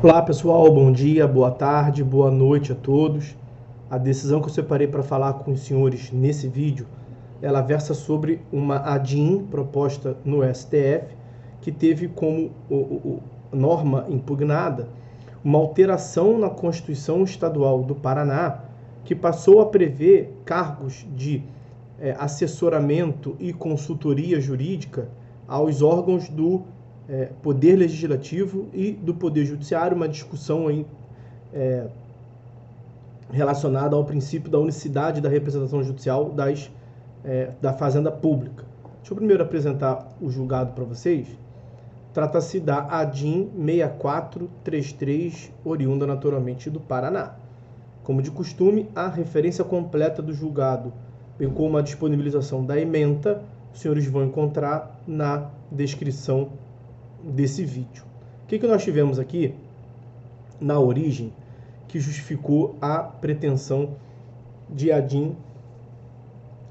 Olá pessoal, bom dia, boa tarde, boa noite a todos. A decisão que eu separei para falar com os senhores nesse vídeo, ela versa sobre uma ADIM proposta no STF, que teve como norma impugnada uma alteração na Constituição Estadual do Paraná, que passou a prever cargos de assessoramento e consultoria jurídica aos órgãos do Poder Legislativo e do Poder Judiciário, uma discussão aí, relacionada ao princípio da unicidade da representação judicial da Fazenda Pública. Deixa eu primeiro apresentar o julgado para vocês. Trata-se da ADIM 6433, oriunda naturalmente do Paraná. Como de costume, a referência completa do julgado, bem como a disponibilização da ementa, os senhores vão encontrar na descrição desse vídeo. O que nós tivemos aqui na origem que justificou a pretensão de ADIM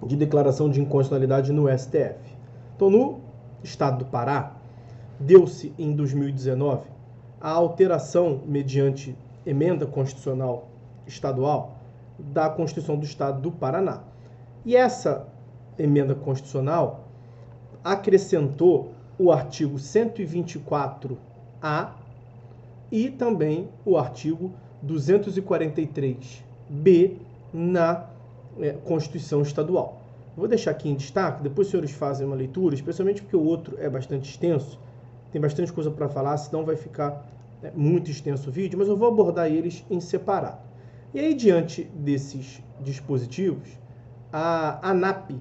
de declaração de inconstitucionalidade no STF? Então, no estado do Pará, deu-se em 2019 a alteração mediante emenda constitucional estadual da Constituição do Estado do Paraná. E essa emenda constitucional acrescentou o artigo 124A e também o artigo 243B na Constituição Estadual. Vou deixar aqui em destaque, depois os senhores fazem uma leitura, especialmente porque o outro é bastante extenso, tem bastante coisa para falar, senão vai ficar muito extenso o vídeo, mas eu vou abordar eles em separado. E aí, diante desses dispositivos, a ANAP,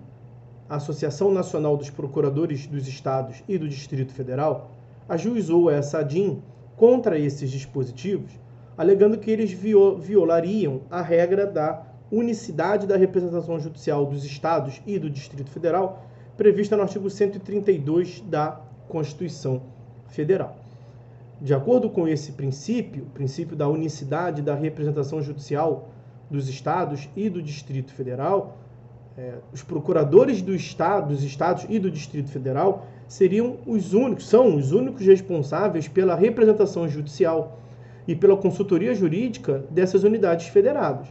a Associação Nacional dos Procuradores dos Estados e do Distrito Federal, ajuizou essa ADIM contra esses dispositivos, alegando que eles violariam a regra da unicidade da representação judicial dos Estados e do Distrito Federal, prevista no artigo 132 da Constituição Federal. De acordo com esse princípio, o princípio da unicidade da representação judicial dos Estados e do Distrito Federal, os procuradores dos Estados e do Distrito Federal são os únicos responsáveis pela representação judicial e pela consultoria jurídica dessas unidades federadas.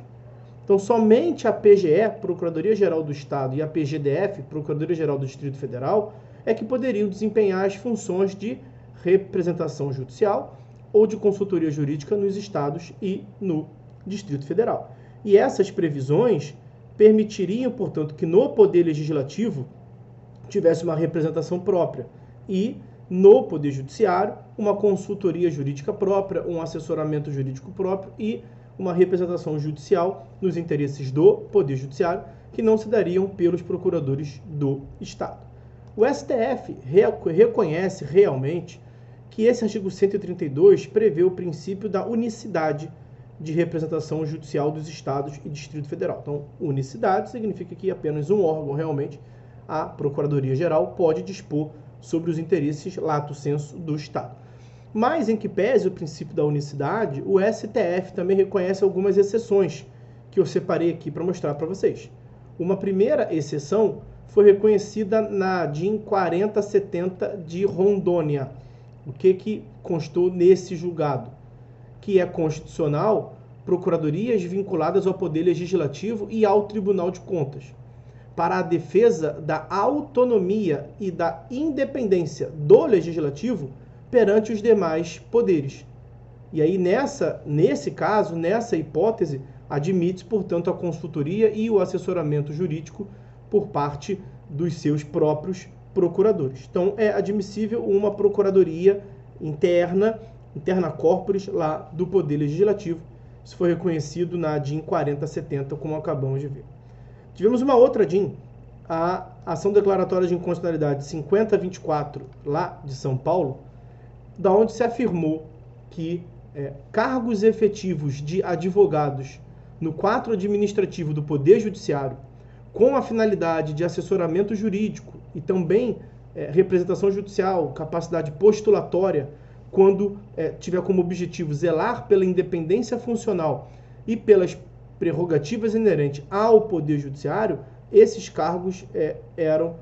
Então, somente a PGE, Procuradoria-Geral do Estado, e a PGDF, Procuradoria-Geral do Distrito Federal, é que poderiam desempenhar as funções de representação judicial ou de consultoria jurídica nos Estados e no Distrito Federal. E essas previsões permitiriam, portanto, que no Poder Legislativo tivesse uma representação própria e no Poder Judiciário uma consultoria jurídica própria, um assessoramento jurídico próprio e uma representação judicial nos interesses do Poder Judiciário que não se dariam pelos procuradores do Estado. O STF reconhece realmente que esse artigo 132 prevê o princípio da unicidade de representação judicial dos Estados e Distrito Federal. Então, unicidade significa que apenas um órgão, realmente, a Procuradoria-Geral, pode dispor sobre os interesses lato sensu do Estado. Mas, em que pese o princípio da unicidade, o STF também reconhece algumas exceções que eu separei aqui para mostrar para vocês. Uma primeira exceção foi reconhecida na DIN 4070 de Rondônia. O que constou nesse julgado? Que é constitucional procuradorias vinculadas ao Poder Legislativo e ao Tribunal de Contas, para a defesa da autonomia e da independência do Legislativo perante os demais poderes. E aí, nesse caso, nessa hipótese, admite-se, portanto, a consultoria e o assessoramento jurídico por parte dos seus próprios procuradores. Então, é admissível uma procuradoria interna corporis lá do Poder Legislativo. Isso foi reconhecido na DIN 4070, como acabamos de ver. Tivemos uma outra DIN, a Ação Declaratória de Inconstitucionalidade 5024, lá de São Paulo, da onde se afirmou que cargos efetivos de advogados no quadro administrativo do Poder Judiciário, com a finalidade de assessoramento jurídico e também representação judicial, capacidade postulatória, quando tiver como objetivo zelar pela independência funcional e pelas prerrogativas inerentes ao Poder Judiciário, esses cargos eram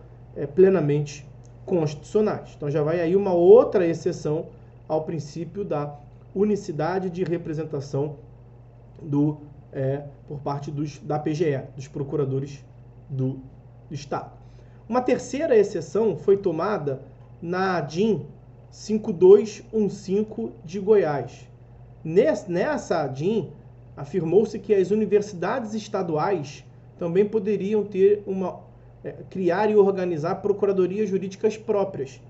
plenamente constitucionais. Então já vai aí uma outra exceção ao princípio da unicidade de representação por parte da PGE, dos procuradores do Estado. Uma terceira exceção foi tomada na ADIM 5215 de Goiás. Nessa ADIM, afirmou-se que as universidades estaduais também poderiam criar e organizar procuradorias jurídicas próprias.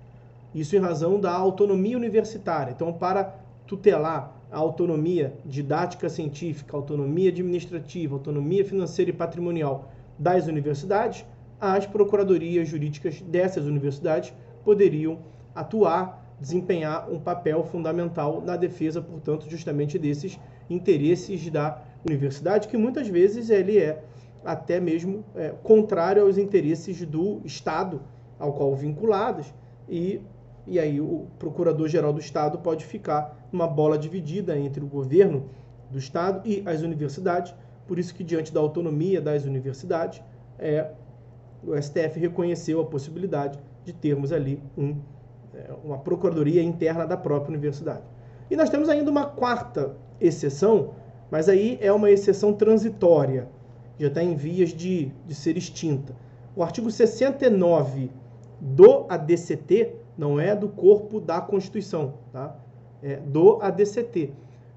Isso em razão da autonomia universitária. Então, para tutelar a autonomia didática científica, autonomia administrativa, autonomia financeira e patrimonial das universidades, as procuradorias jurídicas dessas universidades poderiam atuar, desempenhar um papel fundamental na defesa, portanto, justamente desses interesses da universidade, que muitas vezes ele é até mesmo contrário aos interesses do Estado ao qual vinculadas, e aí o Procurador-Geral do Estado pode ficar numa bola dividida entre o governo do Estado e as universidades. Por isso que, diante da autonomia das universidades, o STF reconheceu a possibilidade de termos ali uma procuradoria interna da própria universidade. E nós temos ainda uma quarta exceção, mas aí é uma exceção transitória, já está em vias de ser extinta. O artigo 69 do ADCT, não é do corpo da Constituição, tá? É do ADCT.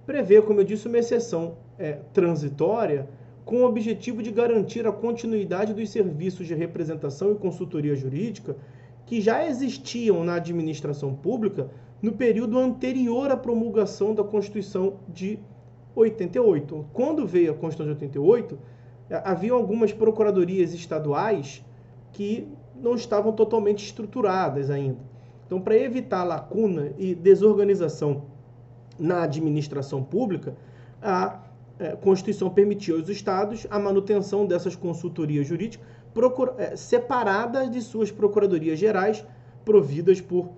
Prevê, como eu disse, uma exceção transitória com o objetivo de garantir a continuidade dos serviços de representação e consultoria jurídica que já existiam na administração pública no período anterior à promulgação da Constituição de 88. Quando veio a Constituição de 88, havia algumas procuradorias estaduais que não estavam totalmente estruturadas ainda. Então, para evitar lacuna e desorganização na administração pública, a Constituição permitiu aos estados a manutenção dessas consultorias jurídicas separadas de suas procuradorias gerais, providas por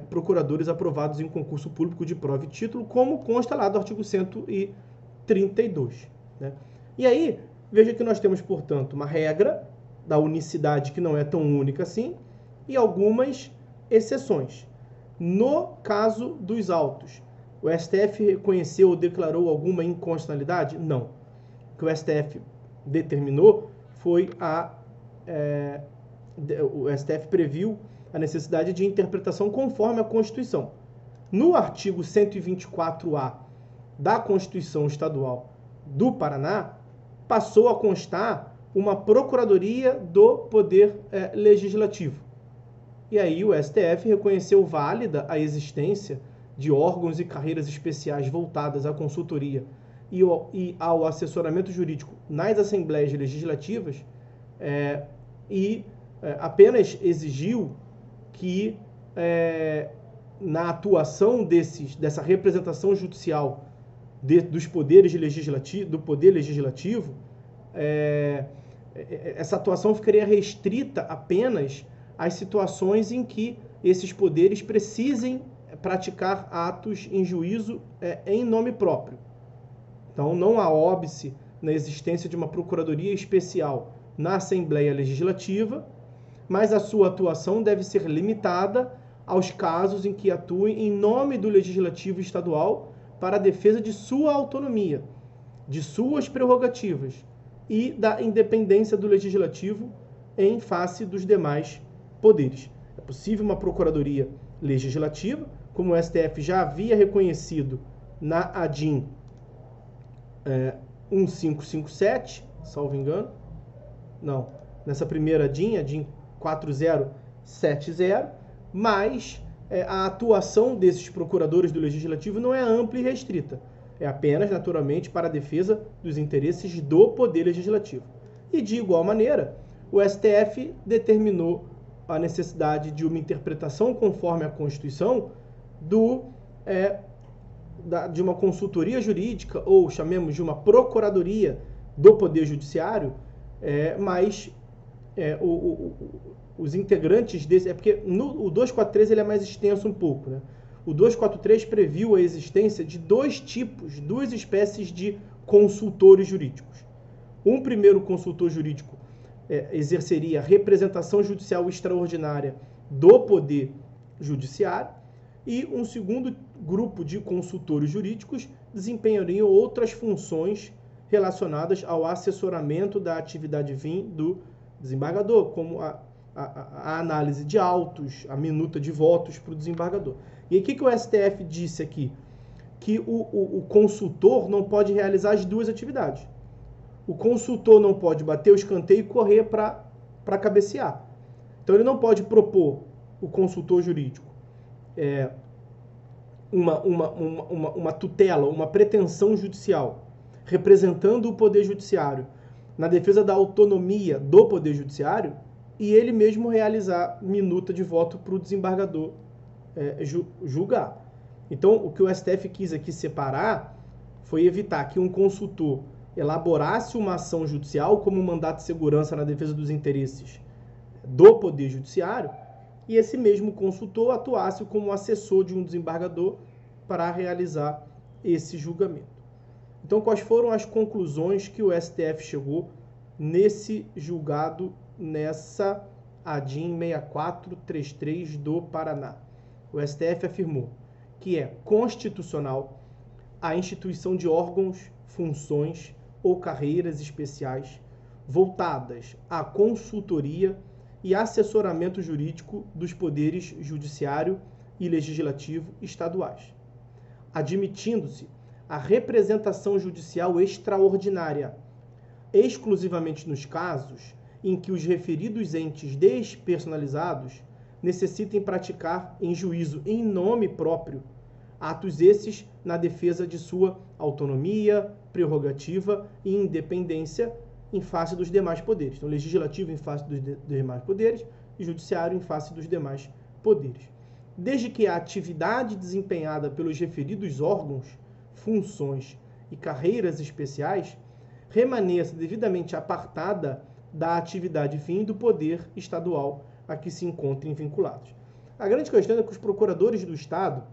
procuradores aprovados em concurso público de prova e título, como consta lá do artigo 132. Né? E aí, veja que nós temos, portanto, uma regra da unicidade que não é tão única assim, e algumas exceções. No caso dos autos, o STF reconheceu ou declarou alguma inconstitucionalidade? Não. O que o STF determinou foi o STF previu a necessidade de interpretação conforme a Constituição. No artigo 124A da Constituição Estadual do Paraná, passou a constar uma Procuradoria do Poder Legislativo. E aí o STF reconheceu válida a existência de órgãos e carreiras especiais voltadas à consultoria e ao assessoramento jurídico nas assembleias legislativas apenas exigiu que na atuação dessa representação judicial dos poderes do Poder Legislativo, essa atuação ficaria restrita apenas às situações em que esses poderes precisem praticar atos em juízo em nome próprio. Então, não há óbice na existência de uma procuradoria especial na Assembleia Legislativa, mas a sua atuação deve ser limitada aos casos em que atue em nome do Legislativo Estadual para a defesa de sua autonomia, de suas prerrogativas e da independência do Legislativo em face dos demais poderes. É possível uma procuradoria legislativa, como o STF já havia reconhecido na ADIM 1557, salvo engano. Não, nessa primeira ADIM 4070, mas a atuação desses procuradores do Legislativo não é ampla e restrita. É apenas, naturalmente, para a defesa dos interesses do Poder Legislativo. E, de igual maneira, o STF determinou a necessidade de uma interpretação conforme a Constituição de uma consultoria jurídica, ou chamemos de uma procuradoria do Poder Judiciário, mas os integrantes desse... porque o 243 ele é mais extenso um pouco, né? O 243 previu a existência de duas espécies de consultores jurídicos. Um primeiro consultor jurídico exerceria representação judicial extraordinária do Poder Judiciário, e um segundo grupo de consultores jurídicos desempenhariam outras funções relacionadas ao assessoramento da atividade fim do desembargador, como a análise de autos, a minuta de votos para o desembargador. E aí, o que o STF disse aqui? Que o consultor não pode realizar as duas atividades. O consultor não pode bater o escanteio e correr para cabecear. Então, ele não pode propor, o consultor jurídico, uma tutela, uma pretensão judicial, representando o Poder Judiciário na defesa da autonomia do Poder Judiciário, e ele mesmo realizar minuta de voto para o desembargador julgar. Então, o que o STF quis aqui separar foi evitar que um consultor elaborasse uma ação judicial como um mandato de segurança na defesa dos interesses do Poder Judiciário, e esse mesmo consultor atuasse como assessor de um desembargador para realizar esse julgamento. Então, quais foram as conclusões que o STF chegou nesse julgado, nessa ADIM 6433 do Paraná? O STF afirmou que é constitucional a instituição de órgãos, funções ou carreiras especiais voltadas à consultoria e assessoramento jurídico dos poderes judiciário e legislativo estaduais, admitindo-se a representação judicial extraordinária, exclusivamente nos casos em que os referidos entes despersonalizados necessitem praticar em juízo em nome próprio atos esses na defesa de sua autonomia, prerrogativa e independência em face dos demais poderes. Então, legislativo em face dos demais poderes e judiciário em face dos demais poderes. Desde que a atividade desempenhada pelos referidos órgãos, funções e carreiras especiais remaneça devidamente apartada da atividade fim do poder estadual a que se encontrem vinculados. A grande questão é que os procuradores do Estado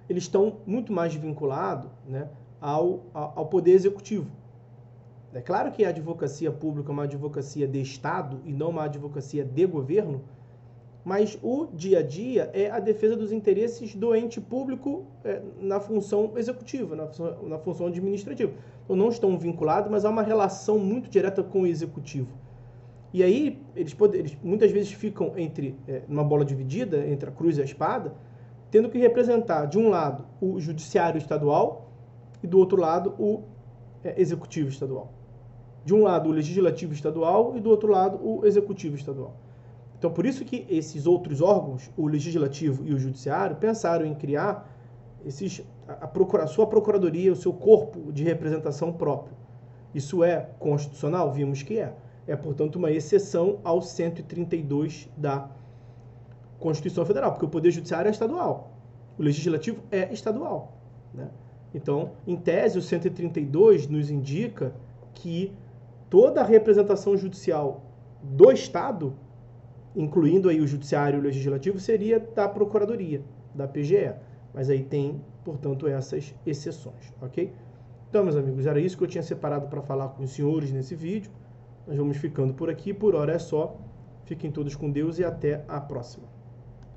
eles estão muito mais vinculados, né, ao poder executivo. É claro que a advocacia pública é uma advocacia de Estado e não uma advocacia de governo, mas o dia a dia é a defesa dos interesses do ente público na função executiva, na função administrativa. Então, não estão vinculados, mas há uma relação muito direta com o executivo. E aí, eles muitas vezes ficam numa bola dividida, entre a cruz e a espada, tendo que representar, de um lado, o judiciário estadual e, do outro lado, o executivo estadual. De um lado, o legislativo estadual e, do outro lado, o executivo estadual. Então, por isso que esses outros órgãos, o legislativo e o judiciário, pensaram em criar a sua procuradoria, o seu corpo de representação próprio. Isso é constitucional? Vimos que é. É, portanto, uma exceção ao 132 da Constituição Federal, porque o Poder Judiciário é estadual, o Legislativo é estadual, né? Então, em tese, o 132 nos indica que toda a representação judicial do Estado, incluindo aí o Judiciário e o Legislativo, seria da Procuradoria, da PGE. Mas aí tem, portanto, essas exceções, ok? Então, meus amigos, era isso que eu tinha separado para falar com os senhores nesse vídeo. Nós vamos ficando por aqui, por hora é só. Fiquem todos com Deus e até a próxima.